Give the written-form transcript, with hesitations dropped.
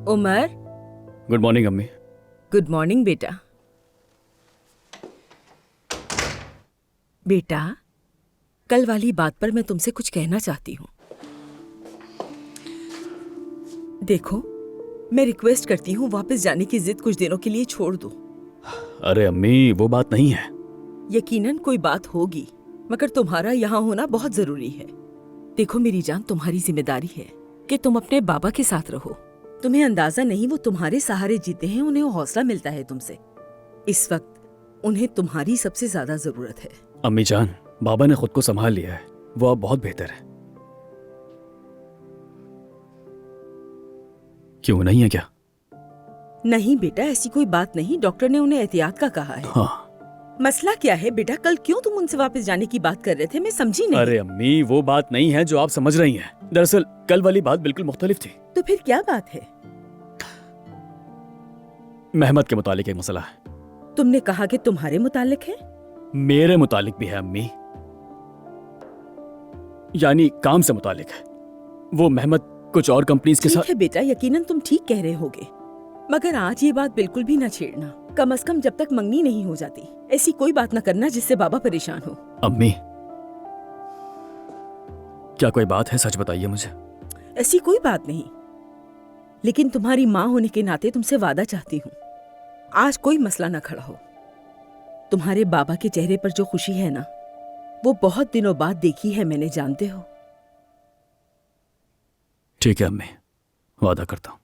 Umar, good morning अम्मी। Good morning बेटा। बेटा, कल वाली बात पर मैं तुमसे कुछ कहना चाहती हूँ। देखो, मैं रिक्वेस्ट करती हूँ वापस जाने की जिद कुछ दिनों के लिए छोड़ दो। अरे अम्मी, वो बात नहीं है। यकीनन कोई बात होगी, मगर तुम्हारा यहाँ होना बहुत जरूरी है। देखो मेरी जान, तुम्हारी जिम्मेदारी है कि तुम अपने बाबा के साथ रहो। तुम्हें अंदाजा नहीं, वो तुम्हारे सहारे जीते हैं, उन्हें हौसला मिलता है तुमसे। इस वक्त उन्हें तुम्हारी सबसे ज्यादा जरूरत है। अम्मी जान, बाबा ने खुद को संभाल लिया है, वो अब बहुत बेहतर है। क्यों, नहीं है क्या? नहीं बेटा, ऐसी कोई बात नहीं। डॉक्टर ने उन्हें एहतियात का कहा है। हाँ। मसला क्या है बेटा? कल क्यों तुम उनसे वापस जाने की बात कर रहे थे? मैं समझी नहीं। अरे अम्मी, वो बात नहीं है जो आप समझ रही हैं। दरअसल कल वाली बात बिल्कुल मुख्तलिफ थी। तो फिर क्या बात है? मेहमत के मुतालिक एक मसला है। तुमने कहा कि तुम्हारे मुतालिक है। मेरे मुतालिक भी है अम्मी, यानी काम से मुतालिक है। वो मेहमत कुछ और कंपनीज के ठीक साथ। है बेटा, यकीनन तुम ठीक कह रहे होगे, मगर आज ये बात बिल्कुल भी ना छेड़ना। कम से कम जब तक मंगनी नहीं हो जाती, ऐसी कोई बात ना करना जिससे बाबा परेशान हो। अम्मी, क्या कोई बात है? सच बताइए मुझे। ऐसी कोई बात नहीं, लेकिन तुम्हारी माँ होने के नाते तुमसे वादा चाहती हूँ, आज कोई मसला ना खड़ा हो। तुम्हारे बाबा के चेहरे पर जो खुशी है ना, वो बहुत दिनों बाद देखी है मैंने, जानते हो। ठीक है अम्मी, वादा करता हूँ।